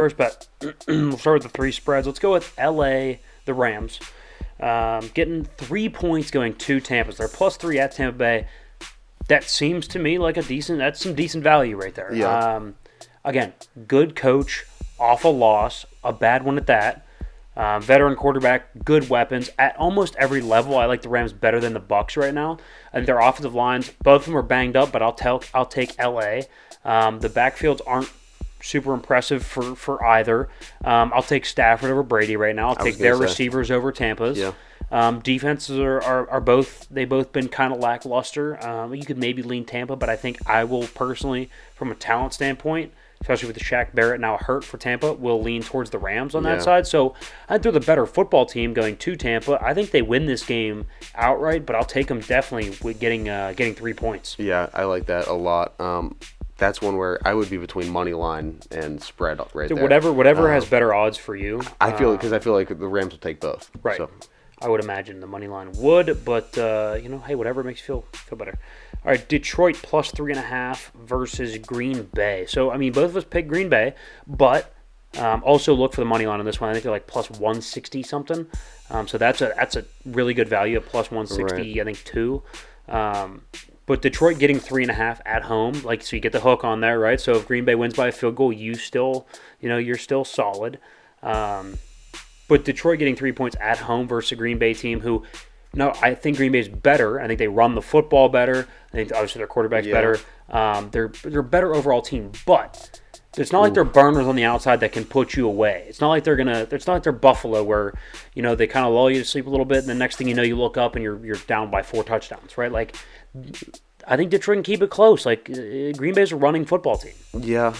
First bet. We'll start with the three spreads. Let's go with LA, the Rams. Getting 3 points going to Tampa. So they're +3 at Tampa Bay. That seems to me like that's some decent value right there. Yeah. Again, good coach, awful loss, a bad one at that. Veteran quarterback, good weapons at almost every level. I like the Rams better than the Bucs right now. And their offensive lines, both of them are banged up, but I'll take LA. The backfields aren't super impressive for either. I'll take Stafford over Brady right now. I'll take their receivers over Tampa's. Yeah. Defenses are both been kind of lackluster. You could maybe lean Tampa, but I think I will personally, from a talent standpoint, especially with the Shaq Barrett now hurt for Tampa, will lean towards the Rams on that side. So I think they're the better football team going to Tampa. I think they win this game outright, but I'll take them definitely with getting 3 points. Yeah, I like that a lot. That's one where I would be between money line and spread right there. Whatever has better odds for you. I feel like the Rams will take both. Right. So. I would imagine the money line would, but hey, whatever makes you feel better. All right, Detroit +3.5 versus Green Bay. So I mean, both of us picked Green Bay, but also look for the money line on this one. I think they're like +160 something. So that's a really good value at +160. Right. I think 2. But Detroit getting 3.5 at home, so you get the hook on there, right? So if Green Bay wins by a field goal, you're still solid. But Detroit getting 3 points at home versus a Green Bay team who, I think Green Bay's better. I think they run the football better. I think obviously their quarterback's better. They're a better overall team, but it's not like they're burners on the outside that can put you away. It's not like it's not like they're Buffalo where, they kind of lull you to sleep a little bit, and the next thing you know, you look up and you're down by 4 touchdowns, right? I think Detroit can keep it close. Green Bay's a running football team. Yeah.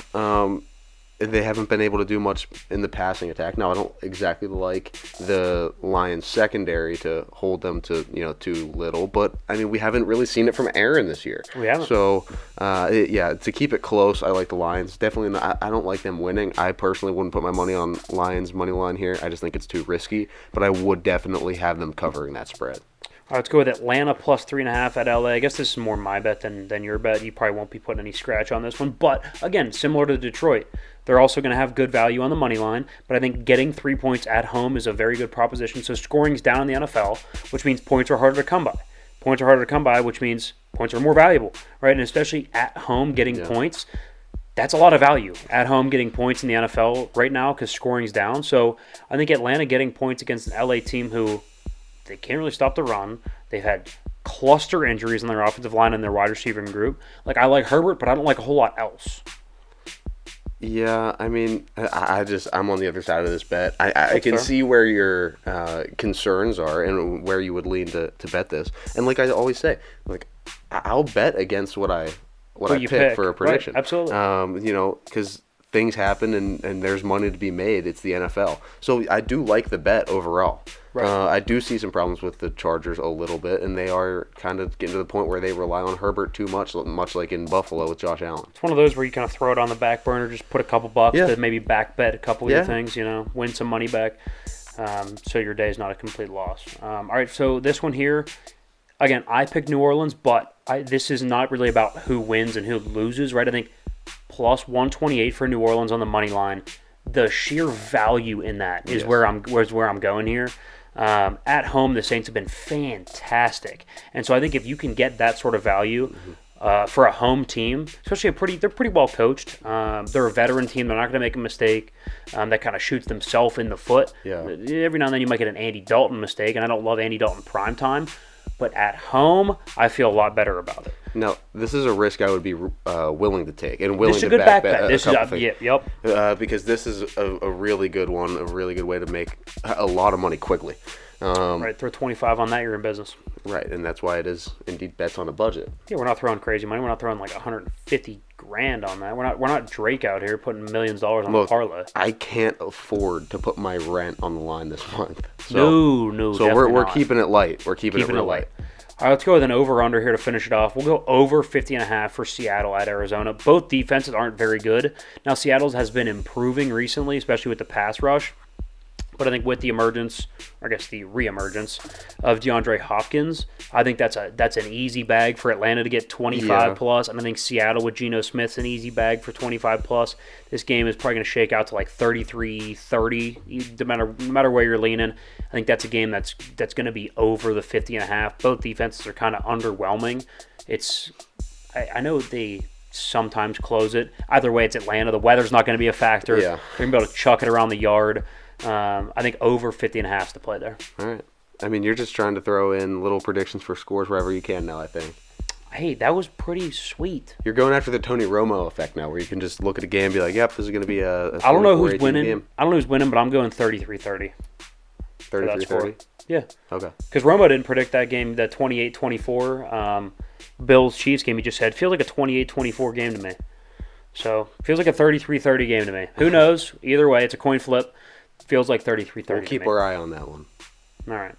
They haven't been able to do much in the passing attack. Now, I don't exactly like the Lions secondary to hold them to, too little. But, I mean, we haven't really seen it from Aaron this year. We haven't. So, to keep it close, I like the Lions. Definitely not, I don't like them winning. I personally wouldn't put my money on Lions money line here. I just think it's too risky. But I would definitely have them covering that spread. All right, let's go with Atlanta +3.5 at LA. I guess this is more my bet than your bet. You probably won't be putting any scratch on this one. But, again, similar to Detroit, they're also going to have good value on the money line. But I think getting 3 points at home is a very good proposition. So scoring's down in the NFL, which means points are harder to come by. Points are harder to come by, which means points are more valuable, right? And especially at home getting points, that's a lot of value. At home getting points in the NFL right now because scoring's down. So I think Atlanta getting points against an LA team who they can't really stop the run. They've had cluster injuries in their offensive line and their wide receiving group. I like Herbert, but I don't like a whole lot else. Yeah, I mean, I'm on the other side of this bet. I can see where your concerns are and where you would lean to bet this. And like I always say, I'll bet against what I pick for a prediction. Right, absolutely. Because things happen and there's money to be made. It's the NFL. So I do like the bet overall. Right. I do see some problems with the Chargers a little bit, and they are kind of getting to the point where they rely on Herbert too much like in Buffalo with Josh Allen. It's one of those where you kind of throw it on the back burner, just put a couple bucks to maybe back bet a couple of your things, win some money back, so your day is not a complete loss. All right, so this one here, again, I picked New Orleans, but this is not really about who wins and who loses, right? I think +128 for New Orleans on the money line. The sheer value in that is where I'm going here. At home, the Saints have been fantastic, and so I think if you can get that sort of value for a home team, especially they're pretty well coached. They're a veteran team. They're not going to make a mistake that kind of shoots themselves in the foot. Yeah. Every now and then you might get an Andy Dalton mistake, and I don't love Andy Dalton primetime, but at home, I feel a lot better about it. Now, this is a risk I would be willing to take and willing this is to a good back bet. Because this is a really good one, a really good way to make a lot of money quickly. Right, throw 25 on that, you're in business. Right, and that's why it is indeed bets on a budget. Yeah, we're not throwing crazy money. We're not throwing like $150,000 on that. We're not Drake out here putting millions of dollars on a parlay. I can't afford to put my rent on the line this month. So, no. So we're keeping it light. We're keeping it real light. All right, let's go with an over-under here to finish it off. We'll go over 50.5 for Seattle at Arizona. Both defenses aren't very good. Now, Seattle's has been improving recently, especially with the pass rush. but I think with the emergence, or I guess the reemergence of DeAndre Hopkins, I think that's an easy bag for Atlanta to get 25 plus, and I think Seattle with Geno Smith's an easy bag for 25 plus. This game is probably going to shake out to like 33-30, no matter where you're leaning. I think that's a game that's going to be over the 50.5. Both defenses are kind of underwhelming. I know they sometimes close it. Either way, it's Atlanta. The weather's not going to be a factor. Yeah. They're going to be able to chuck it around the yard. I think over 50.5 is the play there. All right. I mean, you're just trying to throw in little predictions for scores wherever you can now, I think. Hey, that was pretty sweet. You're going after the Tony Romo effect now, where you can just look at a game and be like, yep, this is going to be a I don't know who's 44-18 winning. game. I don't know who's winning, but I'm going 33-30. 33-30? Yeah. Okay. Because Romo didn't predict that game, that 28-24 Bills-Chiefs game. He just said, feels like a 28-24 game to me. So, feels like a 33-30 game to me. Who knows? Either way, it's a coin flip. Feels like 33-30 We'll keep our eye on that one. All right.